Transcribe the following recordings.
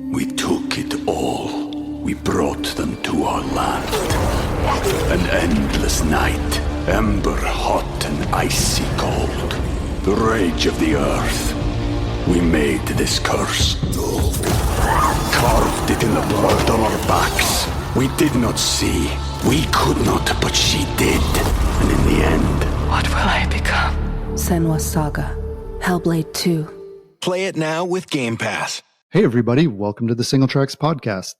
We took it all. We brought them to our land. An endless night, ember hot and icy cold. The rage of the earth. We made this curse. Carved it in the blood on our backs. We did not see. We could not, but she did. And in the end... What will I become? Senua's Saga. Hellblade 2. Play it now with Game Pass. Hey everybody, welcome to the Single Tracks Podcast.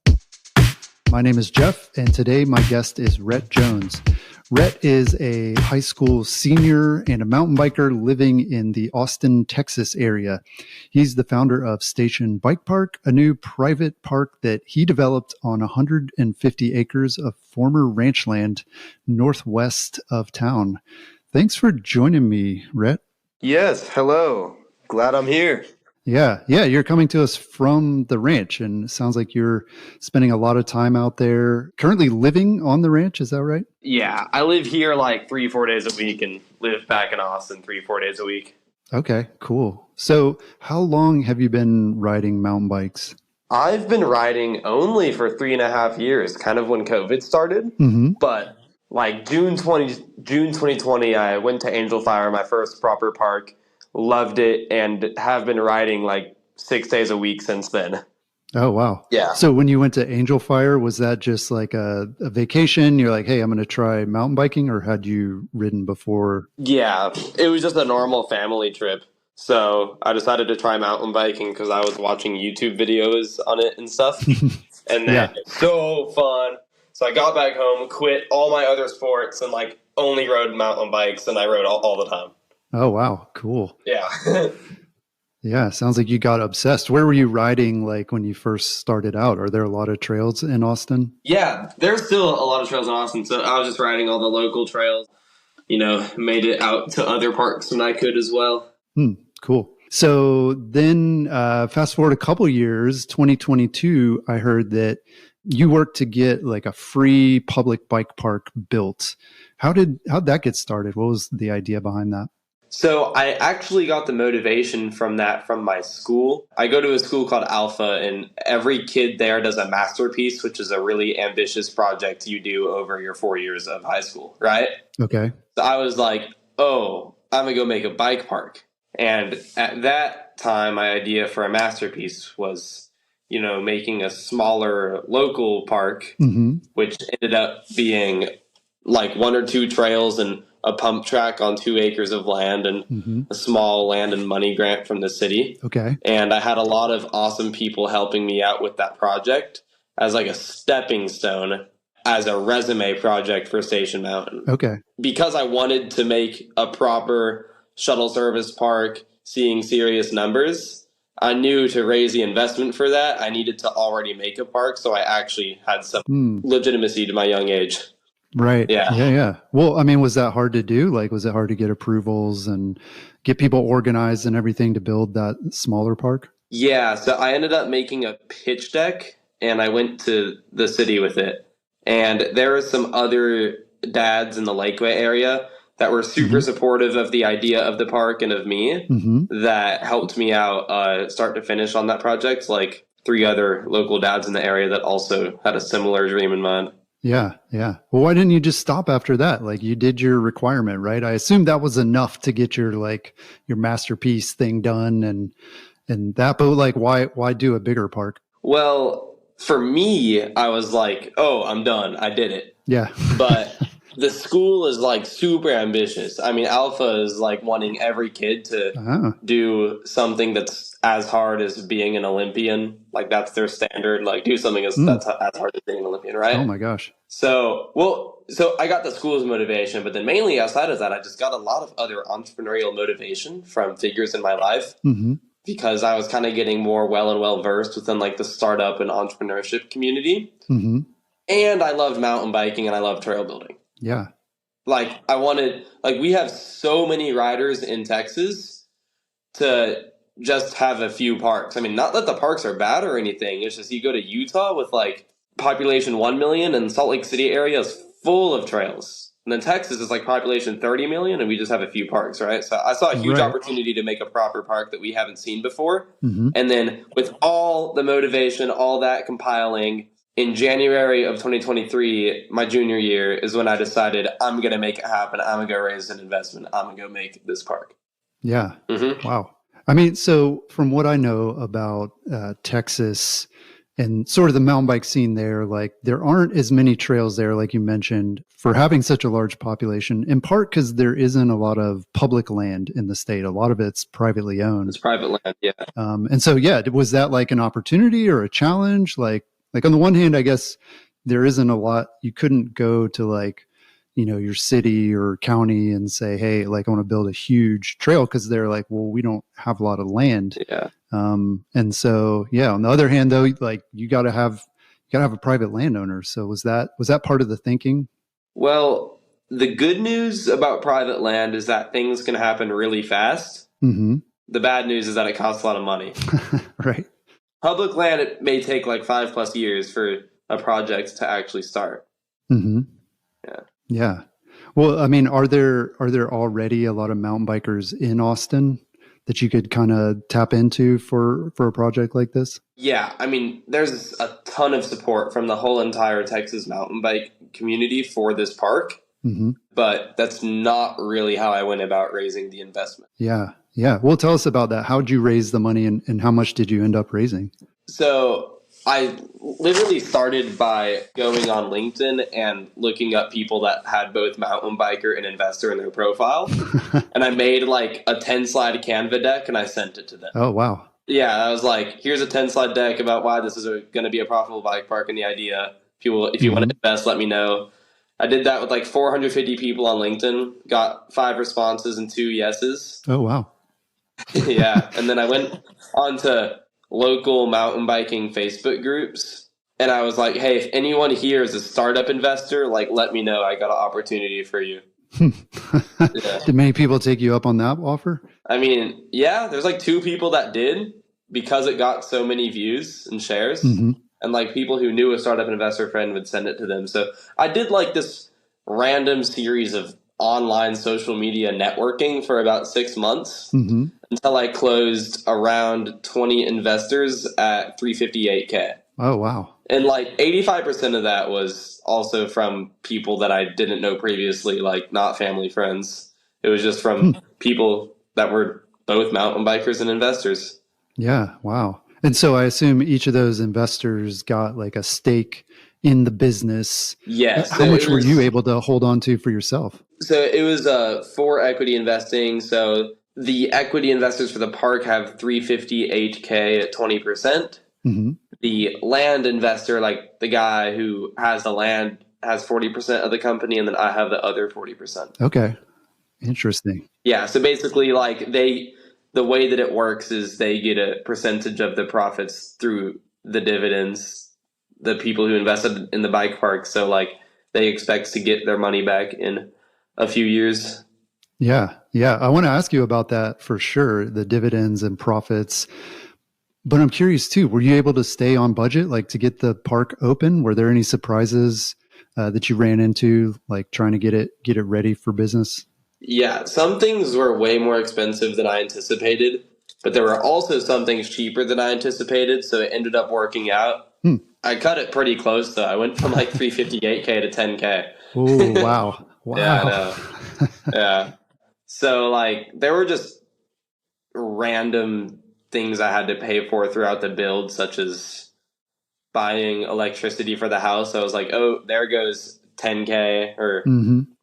My name is Jeff, and today my guest is Rhett Jones. Rhett is a high school senior and a mountain biker living in the Austin, Texas area. He's the founder of Station Bike Park, a new private park that he developed on 150 acres of former ranchland northwest of town. Thanks for joining me, Rhett. Yes, hello. Glad I'm here. Yeah, you're coming to us from the ranch, and it sounds like you're spending a lot of time out there. Currently living on the ranch, is that right? Yeah, I live here like 3-4 days a week and live back in Austin 3-4 days a week. Okay, cool. So how long have you been riding mountain bikes? I've been riding only for 3.5 years, kind of when COVID started. Mm-hmm. But like June 2020, I went to Angel Fire, my first proper park. Loved it and have been riding like 6 days a week since then. Oh, wow. Yeah. So when you went to Angel Fire, was that just like a vacation? You're like, hey, I'm going to try mountain biking, or had you ridden before? Yeah, it was just a normal family trip. So I decided to try mountain biking because I was watching YouTube videos on it and stuff. And then so fun. So I got back home, quit all my other sports, and like only rode mountain bikes, and I rode all the time. Oh, wow. Cool. Yeah. Yeah. Sounds like you got obsessed. Where were you riding like when you first started out? Are there a lot of trails in Austin? Yeah, there's still a lot of trails in Austin. So I was just riding all the local trails, made it out to other parks when I could as well. Cool. So then fast forward a couple years, 2022, I heard that you worked to get like a free public bike park built. How'd that get started? What was the idea behind that? So I actually got the motivation from my school. I go to a school called Alpha, and every kid there does a masterpiece, which is a really ambitious project you do over your 4 years of high school, right? Okay. So I was like, oh, I'm going to go make a bike park. And at that time, my idea for a masterpiece was, making a smaller local park, which ended up being like 1 or 2 trails and a pump track on 2 acres of land and a small land and money grant from the city. Okay. And I had a lot of awesome people helping me out with that project as like a stepping stone, as a resume project for Station Mountain. Okay. Because I wanted to make a proper shuttle service park, seeing serious numbers, I knew to raise the investment for that, I needed to already make a park. So I actually had some legitimacy to my young age. Right. Yeah. Yeah. Well, I mean, was that hard to do? Like, was it hard to get approvals and get people organized and everything to build that smaller park? Yeah. So I ended up making a pitch deck and I went to the city with it. And there were some other dads in the Lakeway area that were super supportive of the idea of the park and of me that helped me out start to finish on that project. Like 3 other local dads in the area that also had a similar dream in mind. Yeah. Well, why didn't you just stop after that? Like, you did your requirement, right? I assume that was enough to get your masterpiece thing done and that, but like, why do a bigger park? Well, for me, I was like, oh, I'm done. I did it. Yeah. But the school is like super ambitious. I mean, Alpha is like wanting every kid to do something that's as hard as being an Olympian. Like, that's their standard. Like, do something that's as hard as being an Olympian, right? Oh my gosh. So I got the school's motivation, but then mainly outside of that, I just got a lot of other entrepreneurial motivation from figures in my life because I was kind of getting more well versed within like the startup and entrepreneurship community. And I loved mountain biking and I loved trail building. Yeah. Like, we have so many riders in Texas to just have a few parks. I mean, not that the parks are bad or anything. It's just you go to Utah with like population 1 million and Salt Lake City area is full of trails. And then Texas is like population 30 million, and we just have a few parks, right? So I saw a huge opportunity to make a proper park that we haven't seen before. Mm-hmm. And then with all the motivation, all that compiling, in January of 2023, my junior year, is when I decided I'm going to make it happen. I'm going to go raise an investment. I'm going to go make this park. Yeah. Mm-hmm. Wow. I mean, so from what I know about Texas and sort of the mountain bike scene there, like there aren't as many trails there, like you mentioned, for having such a large population, in part because there isn't a lot of public land in the state. A lot of it's privately owned. It's private land, yeah. And so, yeah, was that like an opportunity or a challenge? Like on the one hand, I guess there isn't a lot, you couldn't go to like, you know, your city or county and say, hey, like I want to build a huge trail, because they're like, well, we don't have a lot of land. Yeah. And so, yeah, on the other hand, though, like you got to have a private landowner. So was that part of the thinking? Well, the good news about private land is that things can happen really fast. Mm-hmm. The bad news is that it costs a lot of money. Right. Public land, it may take like 5+ years for a project to actually start. Mm-hmm. Yeah. Yeah. Well, I mean, are there already a lot of mountain bikers in Austin that you could kind of tap into for a project like this? Yeah. I mean, there's a ton of support from the whole entire Texas mountain bike community for this park, mm-hmm. but that's not really how I went about raising the investment. Yeah. Yeah. Well, tell us about that. How did you raise the money, and how much did you end up raising? So I literally started by going on LinkedIn and looking up people that had both mountain biker and investor in their profile. And I made like a 10-slide Canva deck and I sent it to them. Oh, wow. Yeah, I was like, here's a 10-slide deck about why this is going to be a profitable bike park and the idea. If you mm-hmm. want to invest, let me know. I did that with like 450 people on LinkedIn, got 5 responses and 2 yeses. Oh, wow. Yeah. And then I went on to local mountain biking Facebook groups. And I was like, hey, if anyone here is a startup investor, like, let me know. I got an opportunity for you. Yeah. Did many people take you up on that offer? I mean, yeah, there's like 2 people that did, because it got so many views and shares. Mm-hmm. And like people who knew a startup investor friend would send it to them. So I did like this random series of online social media networking for about 6 months. Mm-hmm. Until I closed around 20 investors at $358K. Oh, wow. And like 85% of that was also from people that I didn't know previously, like not family friends. It was just from people that were both mountain bikers and investors. Yeah. Wow. And so I assume each of those investors got like a stake in the business. Yes. How much were you able to hold on to for yourself? So it was for equity investing. So the equity investors for the park have $358K at 20%. Mm-hmm. The land investor, like the guy who has the land, has 40% of the company, and then I have the other 40%. Okay. Interesting. Yeah. So basically, like the way that it works is they get a percentage of the profits through the dividends, the people who invested in the bike park. So like they expect to get their money back in a few years. Yeah. Yeah. I want to ask you about that for sure, the dividends and profits. But I'm curious too, were you able to stay on budget, like to get the park open? Were there any surprises that you ran into, like trying to get it ready for business? Yeah. Some things were way more expensive than I anticipated, but there were also some things cheaper than I anticipated. So it ended up working out. I cut it pretty close though. I went from like 358K to 10K. Oh, wow. Wow. Yeah, I know. Yeah. So like there were just random things I had to pay for throughout the build, such as buying electricity for the house. I was like, oh, there goes 10K, or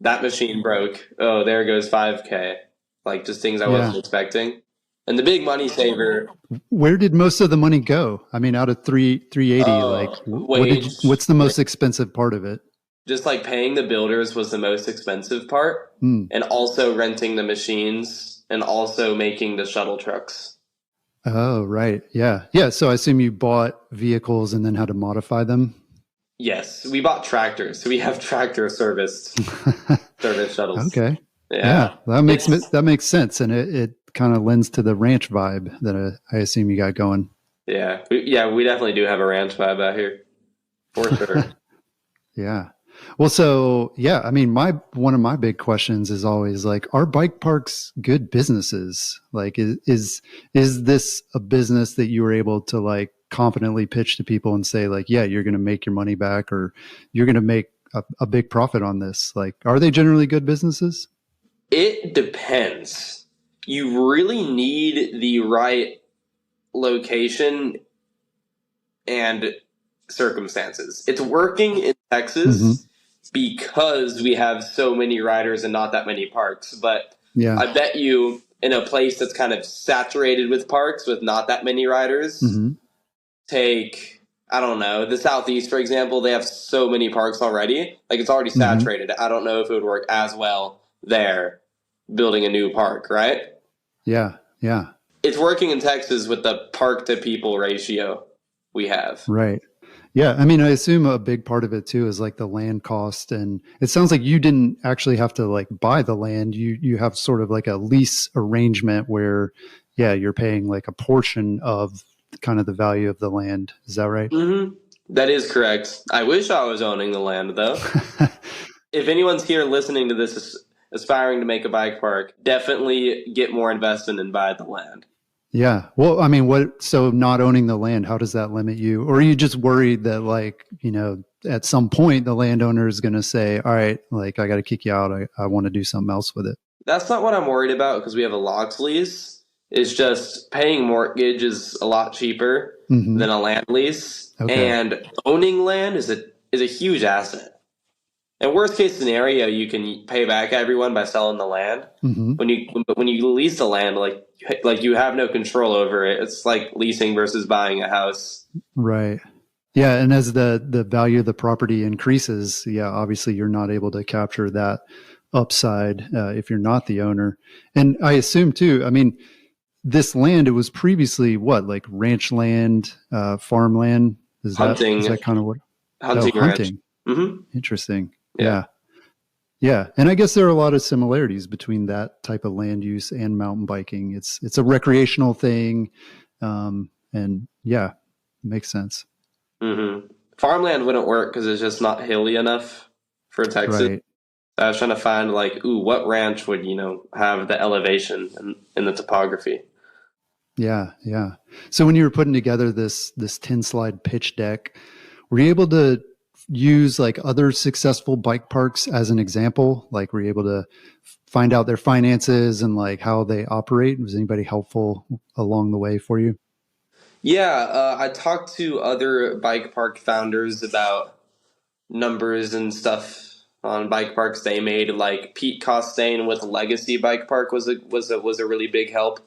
that machine broke. Oh, there goes 5K. Like just things I wasn't expecting. And the big money saver. Where did most of the money go? I mean, out of 380, like what's the most expensive part of it? Just like paying the builders was the most expensive part, and also renting the machines and also making the shuttle trucks. Oh, right. Yeah. Yeah. So I assume you bought vehicles and then had to modify them? Yes. We bought tractors. So we have tractor service shuttles. Okay. Yeah. That makes sense. And it kind of lends to the ranch vibe that I assume you got going. Yeah. We definitely do have a ranch vibe out here. For sure. Yeah. Well, so yeah, I mean, one of my big questions is always like, are bike parks good businesses? Like, is this a business that you were able to like confidently pitch to people and say like, yeah, you're going to make your money back, or you're going to make a big profit on this? Like, are they generally good businesses? It depends. You really need the right location and circumstances. It's working in Texas because we have so many riders and not that many parks. But Yeah. I bet you in a place that's kind of saturated with parks with not that many riders, take, I don't know, the Southeast, for example, they have so many parks already. Like, it's already saturated. I don't know if it would work as well there building a new park, right? Yeah. Yeah. It's working in Texas with the park to people ratio we have. Right. Yeah. I mean, I assume a big part of it too is like the land cost. And it sounds like you didn't actually have to like buy the land. You have sort of like a lease arrangement where, yeah, you're paying like a portion of kind of the value of the land. Is that right? That is correct. I wish I was owning the land, though. If anyone's here listening to this aspiring to make a bike park, definitely get more investment and buy the land. Yeah. Well, I mean, so not owning the land, how does that limit you? Or are you just worried that like, at some point the landowner is going to say, all right, like I got to kick you out. I want to do something else with it. That's not what I'm worried about because we have a locked lease. It's just paying mortgage is a lot cheaper than a land lease. Okay. And owning land is a huge asset. In worst case scenario, you can pay back everyone by selling the land. When you lease the land, like you have no control over it. It's like leasing versus buying a house. Right. Yeah. And as the value of the property increases, yeah, obviously you're not able to capture that upside if you're not the owner. And I assume too, I mean, this land, it was previously what, like ranch land, farmland? Hunting. Is that kind of what? Hunting. Hunting. Interesting. Yeah. Yeah. And I guess there are a lot of similarities between that type of land use and mountain biking. It's a recreational thing. And yeah, makes sense. Farmland wouldn't work because it's just not hilly enough for Texas. Right. I was trying to find what ranch would, have the elevation and the topography. Yeah. Yeah. So when you were putting together this 10 slide pitch deck, were you able to use like other successful bike parks as an example? Like, were you able to find out their finances and like how they operate? Was anybody helpful along the way for you? Yeah, I talked to other bike park founders about numbers and stuff on bike parks they made. Like Pete Costain with Legacy Bike Park was a really big help.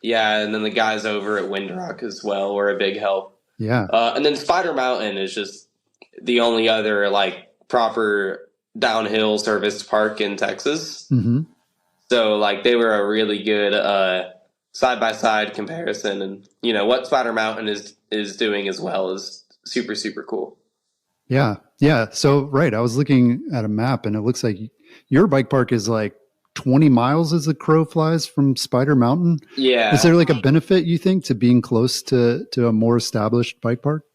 Yeah, and then the guys over at Windrock as well were a big help. Yeah. And then Spider Mountain is just the only other like proper downhill serviced park in Texas. So like they were a really good side by side comparison, and what Spider Mountain is doing as well is super, super cool. Yeah. Yeah. So right, I was looking at a map and it looks like your bike park is like 20 miles as the crow flies from Spider Mountain. Yeah. Is there like a benefit, you think, to being close to a more established bike park?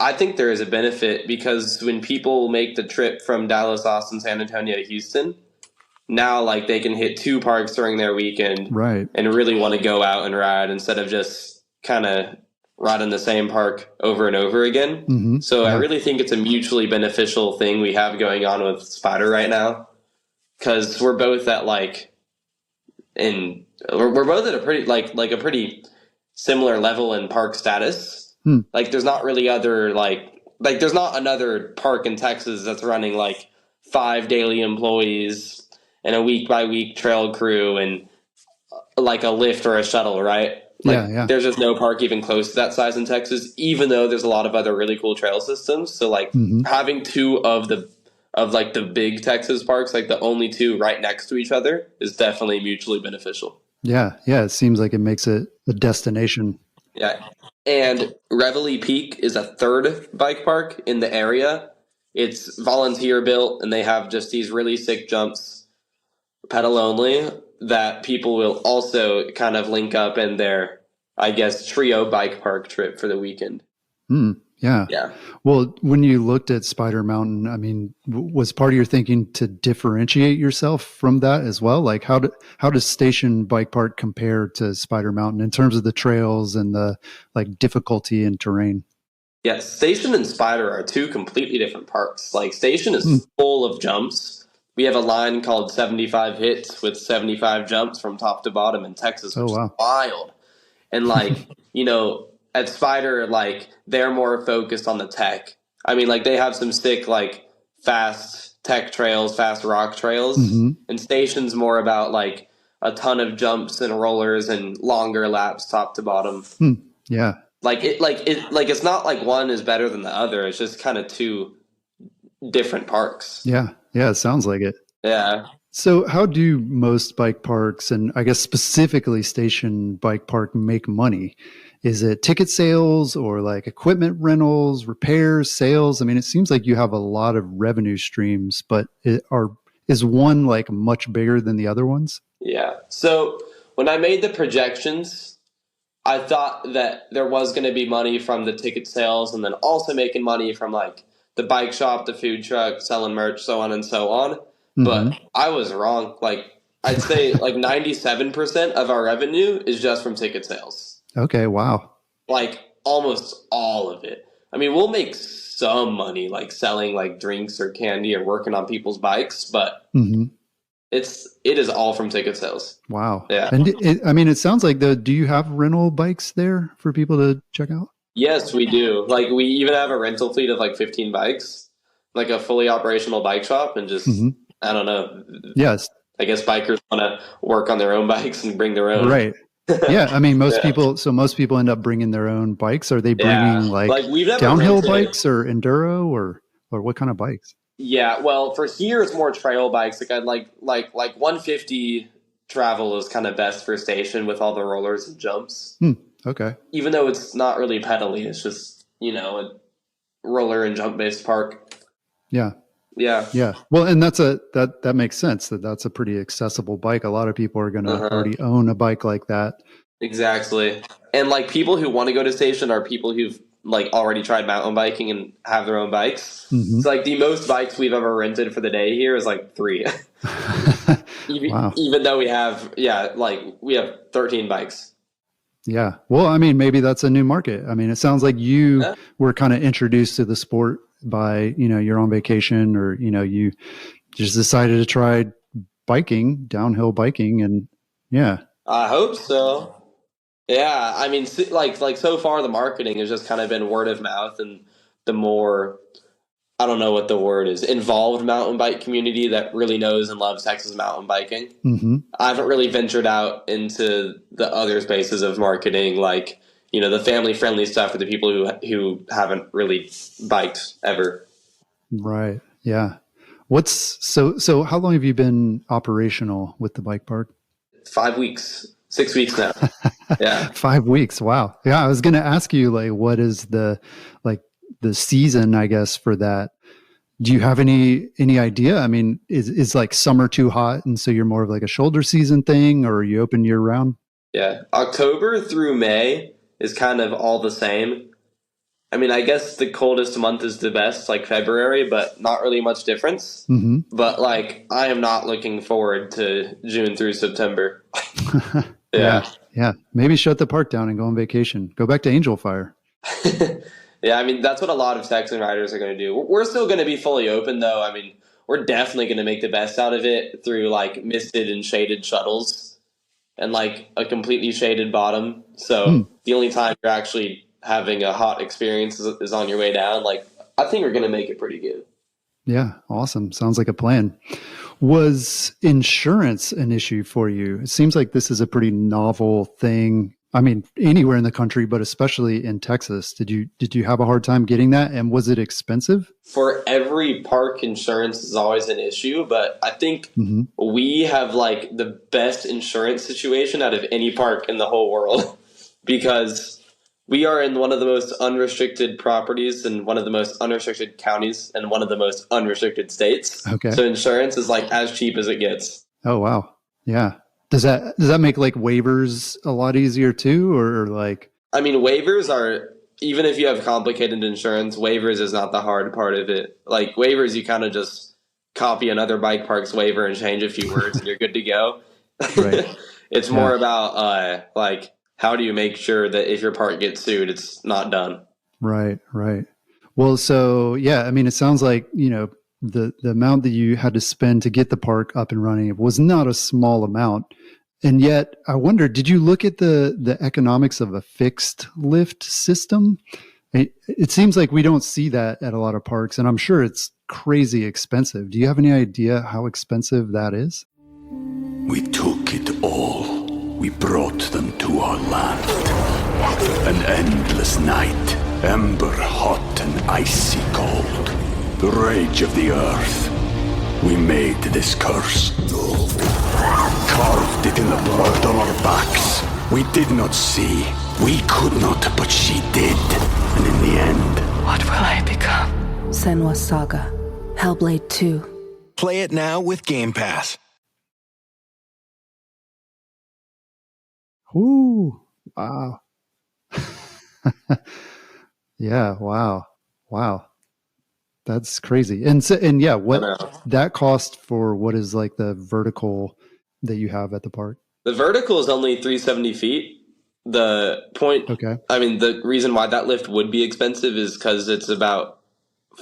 I think there is a benefit because when people make the trip from Dallas, Austin, San Antonio to Houston, now like they can hit 2 parks during their weekend, right, and really want to go out and ride instead of just kind of riding the same park over and over again. So I really think it's a mutually beneficial thing we have going on with Spider right now. Because we're both at we're both at a pretty like a pretty similar level in park status. Like there's not really other like there's not another park in Texas that's running like 5 daily employees and a week by week trail crew and like a lift or a shuttle, right? Like, there's just no park even close to that size in Texas, even though there's a lot of other really cool trail systems. So like having 2 of the big Texas parks, like the only 2 right next to each other, is definitely mutually beneficial. Yeah. Yeah. It seems like it makes it a destination. Yeah. And Reveille Peak is a 3rd bike park in the area. It's volunteer built and they have just these really sick jumps, pedal only, that people will also kind of link up in their, I guess, trio bike park trip for the weekend. Yeah. Yeah. Well, when you looked at Spider Mountain, I mean, was part of your thinking to differentiate yourself from that as well? Like how does Station Bike Park compare to Spider Mountain in terms of the trails and the like difficulty and terrain? Yeah, Station and Spider are two completely different parks. Like Station Hmm. is full of jumps. We have a line called 75 hits with 75 jumps from top to bottom in Texas, Oh, which is wow. wild. And like, at Spider, like they're more focused on the tech. I mean, like they have some sick, like fast tech trails, fast rock trails. Hmm. And Station's more about like a ton of jumps and rollers and longer laps top to bottom. Hmm. Yeah. It's not like one is better than the other. It's just kind of two different parks. Yeah. Yeah. It sounds like it. Yeah. So, how do most bike parks, and I guess specifically Station Bike Park, make money? Is it ticket sales or like equipment rentals, repairs, sales? I mean, it seems like you have a lot of revenue streams, but is one like much bigger than the other ones? Yeah. So when I made the projections, I thought that there was going to be money from the ticket sales and then also making money from like the bike shop, the food truck, selling merch, so on and so on. But I was wrong. Like I'd say like 97% of our revenue is just from ticket sales. Okay, wow. Like almost all of it. I mean, we'll make some money like selling like drinks or candy or working on people's bikes, but it is all from ticket sales. Wow. Yeah. And it sounds like do you have rental bikes there for people to check out? Yes, we do. Like we even have a rental fleet of like 15 bikes, like a fully operational bike shop, and just I don't know. Yes. I guess bikers want to work on their own bikes and bring their own. Right. Yeah. I mean, most people end up bringing their own bikes. Are they bringing like we've never downhill rented bikes or enduro or what kind of bikes? Yeah. Well, for here, it's more trail bikes. Like I'd like 150 travel is kind of best for Station with all the rollers and jumps. Okay. Even though it's not really pedaling, it's just, a roller and jump based park. Yeah. Yeah. Yeah. Well, and that makes sense that's a pretty accessible bike. A lot of people are going to already own a bike like that. Exactly. And like people who want to go to Station are people who've like already tried mountain biking and have their own bikes. So like the most bikes we've ever rented for the day here is like 3. Wow. Even though we have 13 bikes. Yeah. Well, I mean, maybe that's a new market. I mean, it sounds like you were kind of introduced to the sport by, you're on vacation or, you just decided to try biking, downhill biking. And yeah. I hope so. Yeah. I mean, like so far the marketing has just kind of been word of mouth, and the more, I don't know what the word is, involved mountain bike community that really knows and loves Texas mountain biking. I haven't really ventured out into the other spaces of marketing, like, the family friendly stuff for the people who haven't really biked ever. Right. Yeah. So how long have you been operational with the bike park? 5 weeks, 6 weeks now. Yeah. 5 weeks. Wow. Yeah. I was going to ask you, like, what is the season, I guess, for that? Do you have any idea? I mean, is like summer too hot and so you're more of like a shoulder season thing, or are you open year round? Yeah. October through May is kind of all the same. I mean, I guess the coldest month is the best, like February, but not really much difference. But like, I am not looking forward to June through September. Yeah. Yeah. Maybe shut the park down and go on vacation. Go back to Angel Fire. Yeah, I mean, that's what a lot of Texan riders are going to do. We're still going to be fully open, though. I mean, we're definitely going to make the best out of it through, like, misted and shaded shuttles and, like, a completely shaded bottom. So the only time you're actually having a hot experience is on your way down. Like, I think we're going to make it pretty good. Yeah, awesome. Sounds like a plan. Was insurance an issue for you? It seems like this is a pretty novel thing. I mean, anywhere in the country, but especially in Texas. Did you have a hard time getting that? And was it expensive? For every park, insurance is always an issue, but I think we have like the best insurance situation out of any park in the whole world because we are in one of the most unrestricted properties and one of the most unrestricted counties and one of the most unrestricted states. Okay. So insurance is like as cheap as it gets. Oh, wow. Yeah. Does that make like waivers a lot easier too, or like? I mean, waivers are even if you have complicated insurance, waivers is not the hard part of it. Like waivers, you kind of just copy another bike park's waiver and change a few words and you're good to go. Right. It's more about like how do you make sure that if your park gets sued, it's not done. Right. Well, so yeah, I mean, it sounds like, the amount that you had to spend to get the park up and running was not a small amount. And yet I wonder, did you look at the economics of a fixed lift system? It seems like we don't see that at a lot of parks, and I'm sure it's crazy expensive. Do you have any idea how expensive that is? We took it all. We brought them to our land. An endless night, ember hot and icy cold. The rage of the earth. We made this curse. Carved it in the blood on our backs. We did not see. We could not, but she did. And in the end... What will I become? Senua's Saga. Hellblade 2. Play it now with Game Pass. Ooh, wow. Yeah, wow. That's crazy. And yeah, what that cost for what is like the vertical that you have at the park? The vertical is only 370 feet. The point, I mean, the reason why that lift would be expensive is because it's about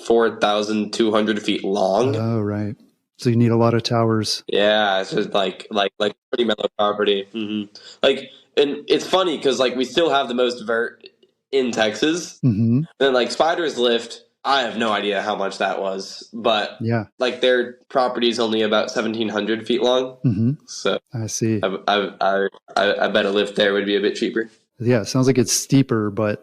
4,200 feet long. Oh, right. So you need a lot of towers. Yeah, it's just like pretty mellow property. Mm-hmm. Like, and it's funny because like we still have the most vert in Texas. Mm-hmm. And then like Spider's Lift, I have no idea how much that was, but yeah, like their property is only about 1,700 feet long. Mm-hmm. So I see. I bet a lift there would be a bit cheaper. Yeah, it sounds like it's steeper, but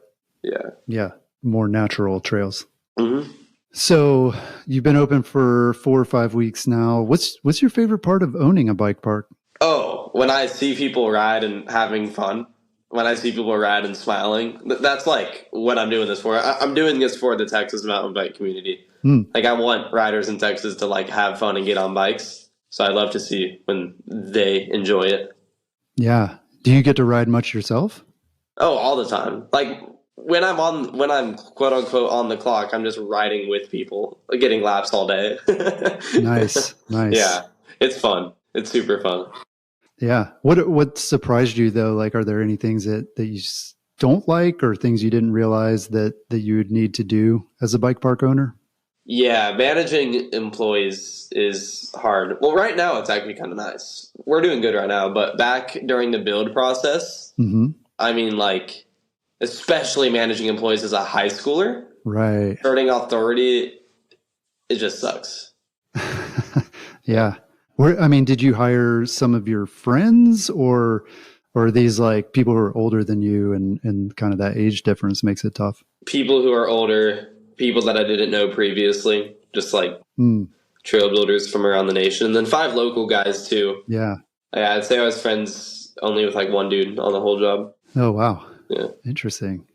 yeah, more natural trails. Mm-hmm. So you've been open for 4 or 5 weeks now. What's your favorite part of owning a bike park? Oh, when I see people ride and having fun. When I see people ride and smiling, that's like what I'm doing this for. I'm doing this for the Texas mountain bike community. Like I want riders in Texas to like have fun and get on bikes. So I love to see when they enjoy it. Yeah. Do you get to ride much yourself? Oh, all the time. Like when I'm quote unquote on the clock, I'm just riding with people, getting laps all day. Nice. Yeah, it's fun. It's super fun. Yeah. What surprised you though? Like, are there any things that you don't like or things you didn't realize that you would need to do as a bike park owner? Yeah, managing employees is hard. Well, right now it's actually kind of nice. We're doing good right now, but back during the build process, I mean, like, especially managing employees as a high schooler, right? Starting authority, it just sucks. Yeah. Did you hire some of your friends or are these like people who are older than you and kind of that age difference makes it tough? People who are older, people that I didn't know previously, just like trail builders from around the nation. And then 5 local guys too. Yeah. I'd say I was friends only with like 1 dude on the whole job. Oh, wow. Yeah. Interesting.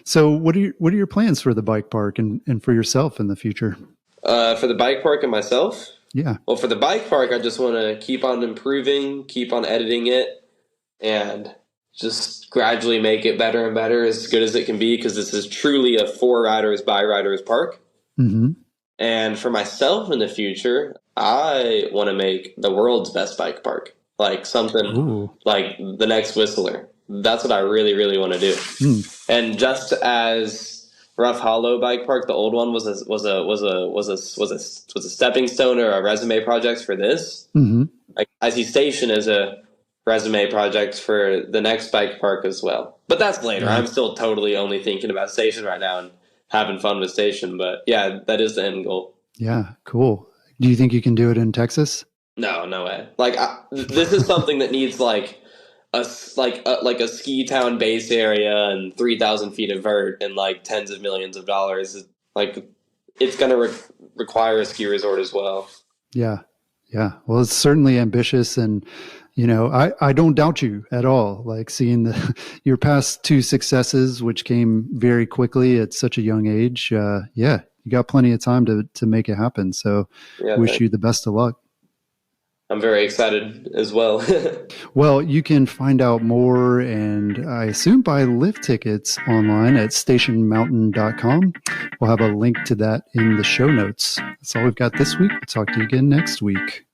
So what are your plans for the bike park and for yourself in the future? For the bike park and myself? Yeah. Well, for the bike park, I just want to keep on improving, keep on editing it, and just gradually make it better and better, as good as it can be, because this is truly a for riders, by riders park. Mm-hmm. And for myself in the future, I want to make the world's best bike park, like something like the next Whistler. That's what I really, really want to do. And just as Rough Hollow Bike Park, the old one, was a stepping stone or a resume project for this. Like, I see Station as a resume project for the next bike park as well. But that's later. Yeah. I'm still totally only thinking about Station right now and having fun with Station. But yeah, that is the end goal. Yeah, cool. Do you think you can do it in Texas? No way. Like this is something that needs like a ski town base area and 3,000 feet of vert and like tens of millions of dollars. Like it's going to require a ski resort as well. Yeah. Well, it's certainly ambitious, and I don't doubt you at all. Like seeing your past 2 successes, which came very quickly at such a young age. You got plenty of time to make it happen. So wish you the best of luck. I'm very excited as well. Well, you can find out more and I assume, buy lift tickets online at stationmountain.com. We'll have a link to that in the show notes. That's all we've got this week. We'll talk to you again next week.